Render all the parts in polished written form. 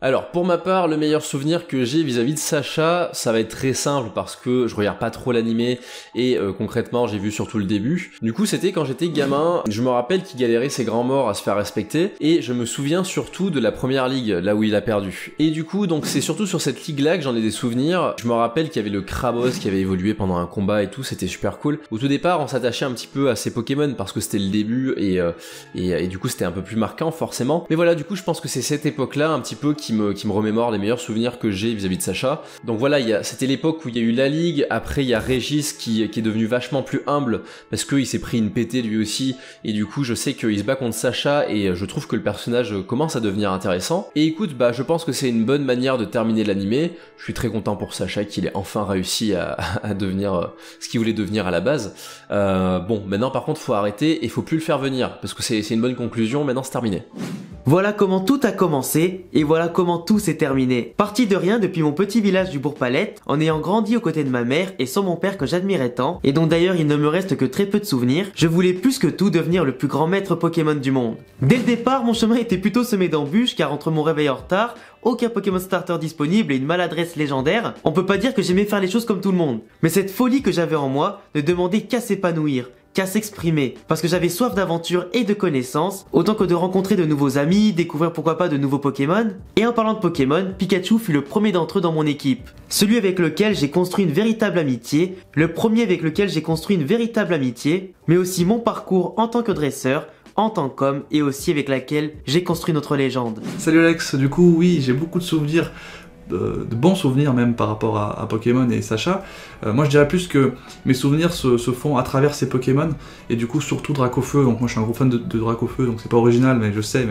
Alors pour ma part, le meilleur souvenir que j'ai vis-à-vis de Sacha, ça va être très simple parce que je regarde pas trop l'animé et concrètement j'ai vu surtout le début. Du coup c'était quand j'étais gamin, je me rappelle qu'il galérait ses grands morts à se faire respecter et je me souviens surtout de la première ligue, là où il a perdu. Et du coup donc c'est surtout sur cette ligue là que j'en ai des souvenirs. Je me rappelle qu'il y avait le Krabos qui avait évolué pendant un combat et tout, c'était super cool. Au tout départ on s'attachait un petit peu à ces Pokémon parce que c'était le début et du coup c'était un peu plus marquant forcément. Mais voilà, du coup je pense que c'est cette époque là un petit peu qui me remémore les meilleurs souvenirs que j'ai vis-à-vis de Sacha. Donc voilà, c'était l'époque où il y a eu la Ligue, après il y a Régis qui est devenu vachement plus humble parce qu'il s'est pris une pétée lui aussi, et du coup je sais qu'il se bat contre Sacha et je trouve que le personnage commence à devenir intéressant. Et écoute, bah je pense que c'est une bonne manière de terminer l'animé. Je suis très content pour Sacha qu'il ait enfin réussi à devenir ce qu'il voulait devenir à la base. Bon, maintenant par contre faut arrêter et faut plus le faire venir parce que c'est une bonne conclusion, maintenant c'est terminé. Voilà comment tout a commencé, et voilà comment tout s'est terminé. Parti de rien depuis mon petit village du Bourg-Palette, en ayant grandi aux côtés de ma mère et sans mon père que j'admirais tant, et dont d'ailleurs il ne me reste que très peu de souvenirs, je voulais plus que tout devenir le plus grand maître Pokémon du monde. Dès le départ, mon chemin était plutôt semé d'embûches, car entre mon réveil en retard, aucun Pokémon Starter disponible et une maladresse légendaire, on peut pas dire que j'aimais faire les choses comme tout le monde. Mais cette folie que j'avais en moi ne demandait qu'à s'épanouir, qu'à s'exprimer, parce que j'avais soif d'aventure et de connaissances, autant que de rencontrer de nouveaux amis, découvrir pourquoi pas de nouveaux Pokémon. Et en parlant de Pokémon, Pikachu fut le premier d'entre eux dans mon équipe. Celui avec lequel j'ai construit une véritable amitié, mais aussi mon parcours en tant que dresseur, en tant qu'homme, et aussi avec laquelle j'ai construit notre légende. Salut Alex, du coup oui, j'ai beaucoup de souvenirs, de bons souvenirs même par rapport à Pokémon et Sacha. Moi je dirais plus que mes souvenirs se font à travers ces Pokémon, et du coup surtout Dracofeu. Donc moi je suis un gros fan de Dracofeu, donc c'est pas original mais je sais,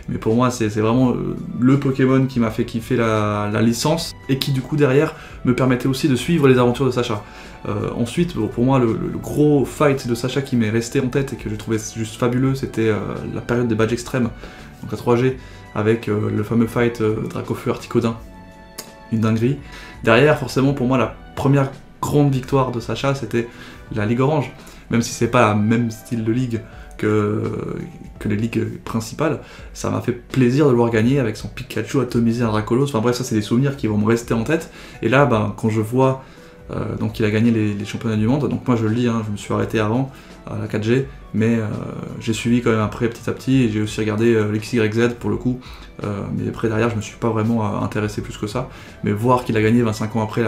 mais pour moi c'est vraiment le Pokémon qui m'a fait kiffer la licence, et qui du coup derrière me permettait aussi de suivre les aventures de Sacha. Ensuite, pour moi, le gros fight de Sacha qui m'est resté en tête et que je trouvais juste fabuleux, c'était la période des badges extrêmes, donc à 3G, avec le fameux fight Dracofeu Articodin. Une dinguerie. Derrière, forcément, pour moi, la première grande victoire de Sacha, c'était la Ligue Orange. Même si c'est pas le même style de ligue que les ligues principales, ça m'a fait plaisir de le voir gagner avec son Pikachu atomisé à Dracolos. Enfin bref, ça c'est des souvenirs qui vont me rester en tête. Et là, quand je vois donc il a gagné les championnats du monde, donc moi je le lis, hein, je me suis arrêté avant à la 4G, mais j'ai suivi quand même après petit à petit, et j'ai aussi regardé l'XYZ pour le coup, mais après derrière je me suis pas vraiment intéressé plus que ça, mais voir qu'il a gagné 25 ans après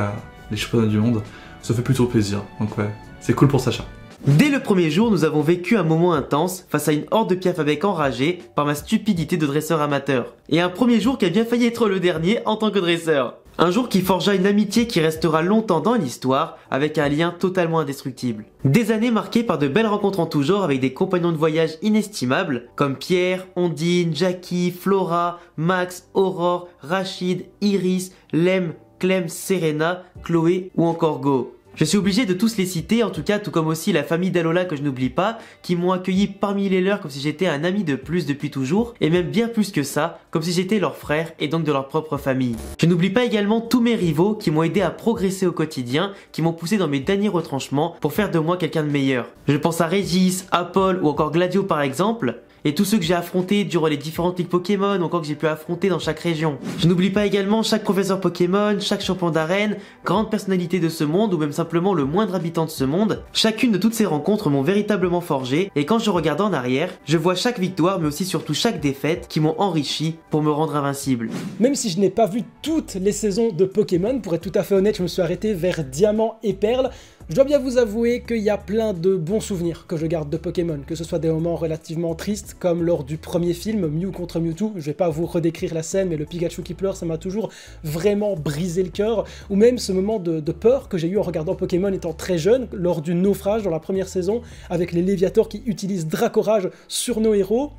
les championnats du monde, ça fait plutôt plaisir, donc ouais, c'est cool pour Sacha. Dès le premier jour, nous avons vécu un moment intense face à une horde de Piafabec enragés par ma stupidité de dresseur amateur. Et un premier jour qui a bien failli être le dernier en tant que dresseur. Un jour qui forgea une amitié qui restera longtemps dans l'histoire, avec un lien totalement indestructible. Des années marquées par de belles rencontres en tout genre avec des compagnons de voyage inestimables, comme Pierre, Ondine, Jackie, Flora, Max, Aurore, Rachid, Iris, Lem, Clem, Serena, Chloé ou encore Go. Je suis obligé de tous les citer, en tout cas, tout comme aussi la famille d'Alola que je n'oublie pas, qui m'ont accueilli parmi les leurs comme si j'étais un ami de plus depuis toujours, et même bien plus que ça, comme si j'étais leur frère et donc de leur propre famille. Je n'oublie pas également tous mes rivaux qui m'ont aidé à progresser au quotidien, qui m'ont poussé dans mes derniers retranchements pour faire de moi quelqu'un de meilleur. Je pense à Régis, à Paul ou encore Gladio par exemple, et tous ceux que j'ai affrontés durant les différentes ligues Pokémon ou encore que j'ai pu affronter dans chaque région. Je n'oublie pas également chaque professeur Pokémon, chaque champion d'arène, grande personnalité de ce monde ou même simplement le moindre habitant de ce monde. Chacune de toutes ces rencontres m'ont véritablement forgé, et quand je regarde en arrière, je vois chaque victoire mais aussi surtout chaque défaite qui m'ont enrichi pour me rendre invincible. Même si je n'ai pas vu toutes les saisons de Pokémon, pour être tout à fait honnête, je me suis arrêté vers Diamant et Perle. Je dois bien vous avouer qu'il y a plein de bons souvenirs que je garde de Pokémon, que ce soit des moments relativement tristes, comme lors du premier film, Mew contre Mewtwo. Je vais pas vous redécrire la scène, mais le Pikachu qui pleure, ça m'a toujours vraiment brisé le cœur. Ou même ce moment de peur que j'ai eu en regardant Pokémon étant très jeune, lors du naufrage dans la première saison, avec les Léviators qui utilisent Dracorage sur nos héros.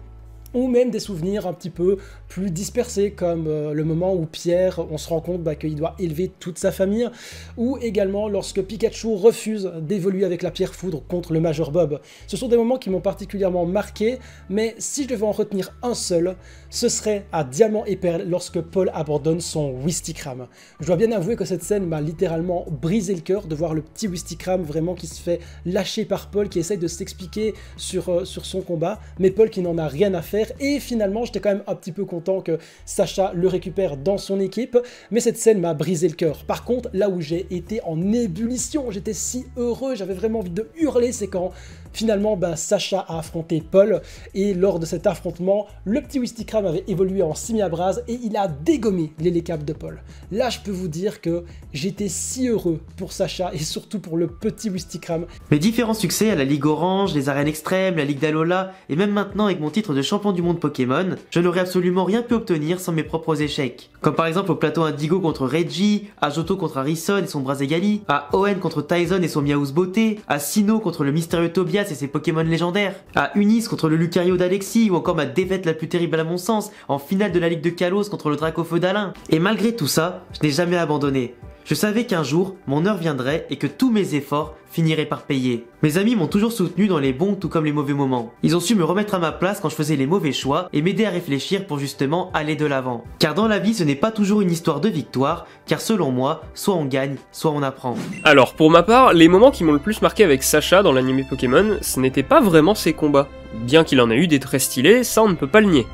Ou même des souvenirs un petit peu plus dispersés, comme le moment où Pierre, on se rend compte qu'il doit élever toute sa famille, ou également lorsque Pikachu refuse d'évoluer avec la pierre foudre contre le Major Bob. Ce sont des moments qui m'ont particulièrement marqué, mais si je devais en retenir un seul, ce serait à Diamant et Perle lorsque Paul abandonne son Wistikram. Je dois bien avouer que cette scène m'a littéralement brisé le cœur de voir le petit Wistikram vraiment qui se fait lâcher par Paul, qui essaye de s'expliquer sur son combat, mais Paul qui n'en a rien à faire faire et finalement j'étais quand même un petit peu content que Sacha le récupère dans son équipe, mais cette scène m'a brisé le cœur. Par contre, là où j'ai été en ébullition, j'étais si heureux, j'avais vraiment envie de hurler, c'est quand finalement Sacha a affronté Paul et lors de cet affrontement, le petit Wistikram avait évolué en Simiabras et il a dégommé l'hélicap de Paul. Là je peux vous dire que j'étais si heureux pour Sacha et surtout pour le petit Wistikram. Mes différents succès à la Ligue Orange, les arènes extrêmes, la Ligue d'Alola et même maintenant avec mon titre de champion du monde Pokémon, je n'aurais absolument rien pu obtenir sans mes propres échecs. Comme par exemple au plateau Indigo contre Reggie, à Johto contre Harrison et son Brazegali, à Owen contre Tyson et son Miaouz Beauté, à Sinnoh contre le mystérieux Tobias et ses Pokémon légendaires, à Unis contre le Lucario d'Alexis ou encore ma défaite la plus terrible à mon sens en finale de la Ligue de Kalos contre le Dracofeu d'Alain. Et malgré tout ça, je n'ai jamais abandonné. Je savais qu'un jour, mon heure viendrait et que tous mes efforts finiraient par payer. Mes amis m'ont toujours soutenu dans les bons tout comme les mauvais moments. Ils ont su me remettre à ma place quand je faisais les mauvais choix et m'aider à réfléchir pour justement aller de l'avant. Car dans la vie, ce n'est pas toujours une histoire de victoire, car selon moi, soit on gagne, soit on apprend. Alors pour ma part, les moments qui m'ont le plus marqué avec Sacha dans l'anime Pokémon, ce n'était pas vraiment ses combats. Bien qu'il en ait eu des très stylés, ça on ne peut pas le nier.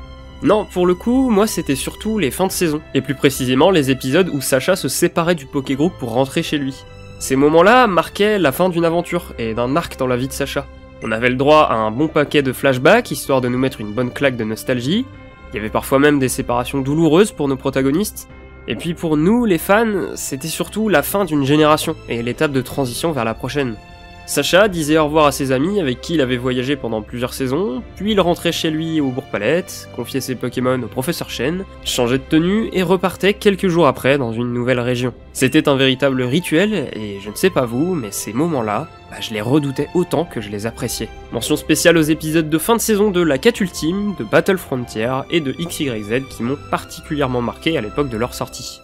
Non, pour le coup, moi c'était surtout les fins de saison, et plus précisément les épisodes où Sacha se séparait du Pokégroupe pour rentrer chez lui. Ces moments-là marquaient la fin d'une aventure, et d'un arc dans la vie de Sacha. On avait le droit à un bon paquet de flashbacks, histoire de nous mettre une bonne claque de nostalgie, il y avait parfois même des séparations douloureuses pour nos protagonistes, et puis pour nous, les fans, c'était surtout la fin d'une génération, et l'étape de transition vers la prochaine. Sacha disait au revoir à ses amis avec qui il avait voyagé pendant plusieurs saisons, puis il rentrait chez lui au Bourg-Palette, confiait ses Pokémon au professeur Chen, changeait de tenue et repartait quelques jours après dans une nouvelle région. C'était un véritable rituel, et je ne sais pas vous, mais ces moments-là, je les redoutais autant que je les appréciais. Mention spéciale aux épisodes de fin de saison de La Quête Ultime, de Battle Frontier et de XYZ qui m'ont particulièrement marqué à l'époque de leur sortie.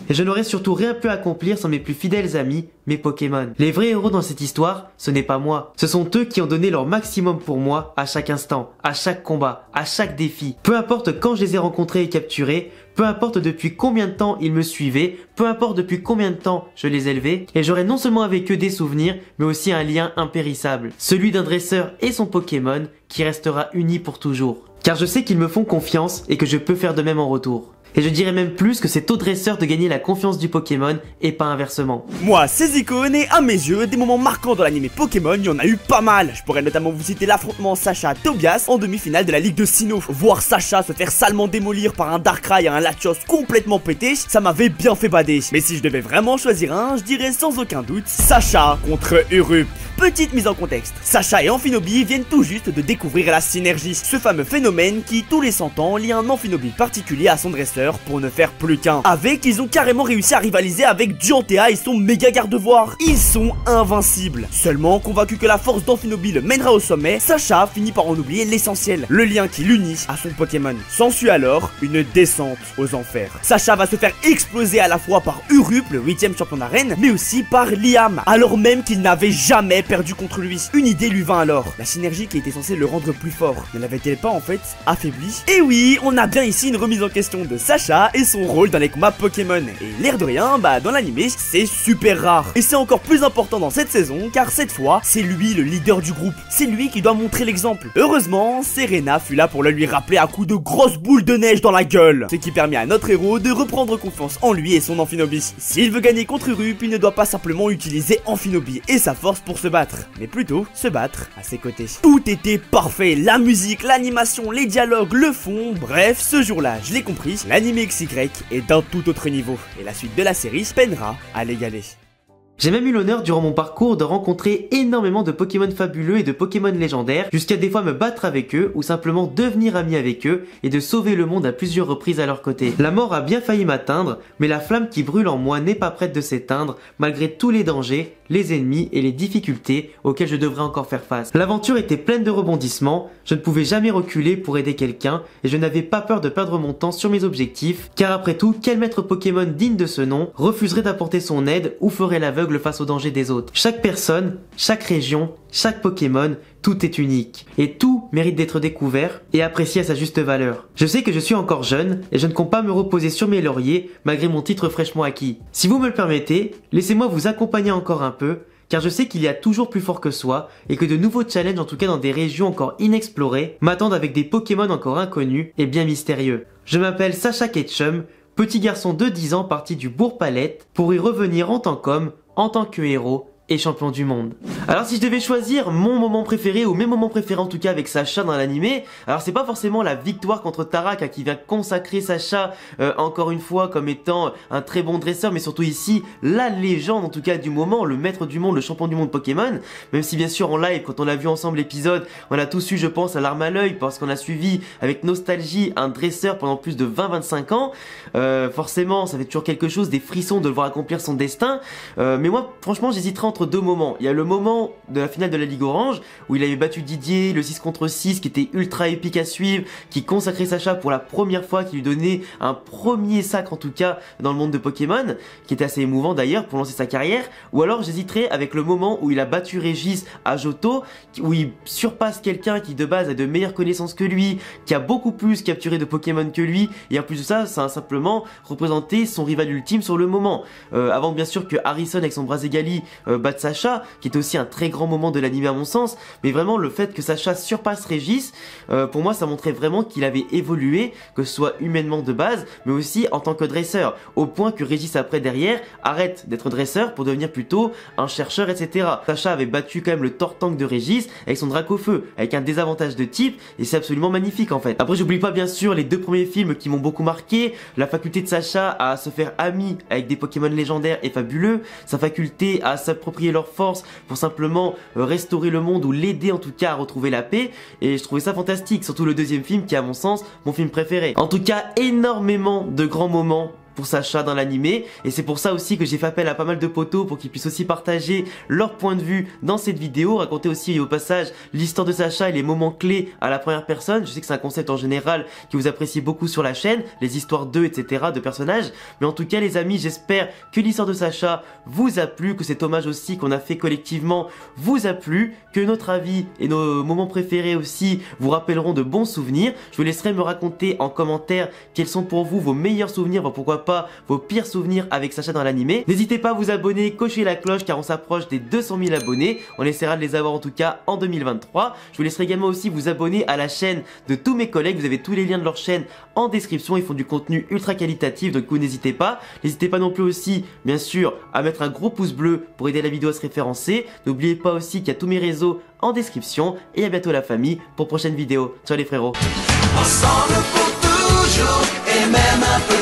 Et je n'aurais surtout rien pu accomplir sans mes plus fidèles amis, mes Pokémon. Les vrais héros dans cette histoire, ce n'est pas moi. Ce sont eux qui ont donné leur maximum pour moi à chaque instant, à chaque combat, à chaque défi. Peu importe quand je les ai rencontrés et capturés, peu importe depuis combien de temps ils me suivaient, peu importe depuis combien de temps je les élevais, et j'aurai non seulement avec eux des souvenirs, mais aussi un lien impérissable. Celui d'un dresseur et son Pokémon qui restera uni pour toujours. Car je sais qu'ils me font confiance et que je peux faire de même en retour. Et je dirais même plus que c'est au dresseur de gagner la confiance du Pokémon et pas inversement. Moi, ces icônes et à mes yeux, des moments marquants dans l'anime Pokémon, il y en a eu pas mal. Je pourrais notamment vous citer l'affrontement Sacha-Tobias en demi-finale de la Ligue de Sinnoh. Voir Sacha se faire salement démolir par un Darkrai et un Latios complètement pété, ça m'avait bien fait bader. Mais si je devais vraiment choisir un, je dirais sans aucun doute Sacha contre Urup. Petite mise en contexte, Sacha et Amphinobie viennent tout juste de découvrir la synergie, ce fameux phénomène qui, tous les 100 ans, lie un Amphinobie particulier à son dresseur pour ne faire plus qu'un. Avec, ils ont carrément réussi à rivaliser avec Duantea et son méga garde-voire. Ils sont invincibles. Seulement, convaincu que la force d'Amphinobie le mènera au sommet, Sacha finit par en oublier l'essentiel, le lien qui l'unit à son Pokémon. S'ensuit alors une descente aux enfers. Sacha va se faire exploser à la fois par Urup, le 8ème champion d'arène, mais aussi par Liam, alors même qu'il n'avait jamais perdu contre lui. Une idée lui vint alors. La synergie qui était censée le rendre plus fort ne l'avait-elle pas en fait affaibli? Et oui, on a bien ici une remise en question de Sacha et son rôle dans les combats Pokémon. Et l'air de rien, dans l'animé, c'est super rare. Et c'est encore plus important dans cette saison, car cette fois, c'est lui le leader du groupe. C'est lui qui doit montrer l'exemple. Heureusement, Serena fut là pour le lui rappeler à coups de grosses boules de neige dans la gueule. Ce qui permet à notre héros de reprendre confiance en lui et son Amphinobie. S'il veut gagner contre Urup, il ne doit pas simplement utiliser Amphinobie et sa force pour se battre, mais plutôt se battre à ses côtés. Tout était parfait, la musique, l'animation, les dialogues, le fond, bref, ce jour-là, je l'ai compris, l'anime XY est d'un tout autre niveau, et la suite de la série peinera à l'égaler. J'ai même eu l'honneur durant mon parcours de rencontrer énormément de Pokémon fabuleux et de Pokémon légendaires, jusqu'à des fois me battre avec eux ou simplement devenir ami avec eux et de sauver le monde à plusieurs reprises à leur côté. La mort a bien failli m'atteindre, mais la flamme qui brûle en moi n'est pas prête de s'éteindre malgré tous les dangers, les ennemis et les difficultés auxquelles je devrais encore faire face. L'aventure était pleine de rebondissements, je ne pouvais jamais reculer pour aider quelqu'un et je n'avais pas peur de perdre mon temps sur mes objectifs, car après tout, quel maître Pokémon digne de ce nom refuserait d'apporter son aide ou ferait l'aveugle face au danger des autres? Chaque personne, chaque région, chaque Pokémon, tout est unique. Et tout mérite d'être découvert et apprécié à sa juste valeur. Je sais que je suis encore jeune et je ne compte pas me reposer sur mes lauriers malgré mon titre fraîchement acquis. Si vous me le permettez, laissez-moi vous accompagner encore un peu, car je sais qu'il y a toujours plus fort que soi et que de nouveaux challenges, en tout cas dans des régions encore inexplorées, m'attendent avec des Pokémon encore inconnus et bien mystérieux. Je m'appelle Sacha Ketchum, petit garçon de 10 ans parti du Bourg-Palette pour y revenir en tant qu'homme, en tant que héros et champion du monde. Alors si je devais choisir mon moment préféré, ou mes moments préférés en tout cas avec Sacha dans l'animé, alors c'est pas forcément la victoire contre Tarak qui vient consacrer Sacha encore une fois comme étant un très bon dresseur, mais surtout ici la légende en tout cas du moment, le maître du monde, le champion du monde Pokémon, même si bien sûr en live quand on a vu ensemble l'épisode, on a tous eu je pense la larme à l'œil parce qu'on a suivi avec nostalgie un dresseur pendant plus de 20-25 ans, forcément ça fait toujours quelque chose, des frissons de le voir accomplir son destin, mais moi franchement j'hésiterais entre deux moments. Il y a le moment de la finale de la Ligue Orange où il avait battu Didier, le 6 contre 6 qui était ultra épique à suivre, qui consacrait Sacha pour la première fois, qui lui donnait un premier sacre en tout cas dans le monde de Pokémon, qui était assez émouvant d'ailleurs pour lancer sa carrière. Ou alors j'hésiterais avec le moment où il a battu Régis à Johto, où il surpasse quelqu'un qui de base a de meilleures connaissances que lui, qui a beaucoup plus capturé de Pokémon que lui, et en plus de ça, ça a simplement représenté son rival ultime sur le moment. Avant bien sûr que Harrison avec son Brazegali batte Sacha, qui était aussi un très grand moment de l'anime à mon sens, mais vraiment le fait que Sacha surpasse Régis, pour moi ça montrait vraiment qu'il avait évolué, que ce soit humainement de base, mais aussi en tant que dresseur, au point que Régis après derrière arrête d'être dresseur pour devenir plutôt un chercheur, etc. Sacha avait battu quand même le Tortank de Régis avec son Dracofeu, avec un désavantage de type, et c'est absolument magnifique en fait. Après j'oublie pas bien sûr les deux premiers films qui m'ont beaucoup marqué, la faculté de Sacha à se faire ami avec des Pokémon légendaires et fabuleux, sa faculté à s'approprier leur force pour simplement restaurer le monde ou l'aider en tout cas à retrouver la paix, et je trouvais ça fantastique, surtout le deuxième film qui est à mon sens mon film préféré. En tout cas énormément de grands moments pour Sacha dans l'animé, et c'est pour ça aussi que j'ai fait appel à pas mal de potos pour qu'ils puissent aussi partager leur point de vue dans cette vidéo, raconter aussi au passage l'histoire de Sacha et les moments clés à la première personne. Je sais que c'est un concept en général que vous appréciez beaucoup sur la chaîne, les histoires d'eux etc, de personnages, mais en tout cas les amis, j'espère que l'histoire de Sacha vous a plu, que cet hommage aussi qu'on a fait collectivement vous a plu, que notre avis et nos moments préférés aussi vous rappelleront de bons souvenirs. Je vous laisserai me raconter en commentaire quels sont pour vous vos meilleurs souvenirs, pourquoi pas vos pires souvenirs avec Sacha dans l'animé. N'hésitez pas à vous abonner, cocher la cloche car on s'approche des 200 000 abonnés. On essaiera de les avoir en tout cas en 2023. Je vous laisserai également aussi vous abonner à la chaîne de tous mes collègues. Vous avez tous les liens de leur chaîne en description. Ils font du contenu ultra qualitatif, donc vous n'hésitez pas. N'hésitez pas non plus aussi, bien sûr, à mettre un gros pouce bleu pour aider la vidéo à se référencer. N'oubliez pas aussi qu'il y a tous mes réseaux en description. Et à bientôt la famille pour prochaine vidéo. Ciao les frérots. Ensemble pour toujours et même un peu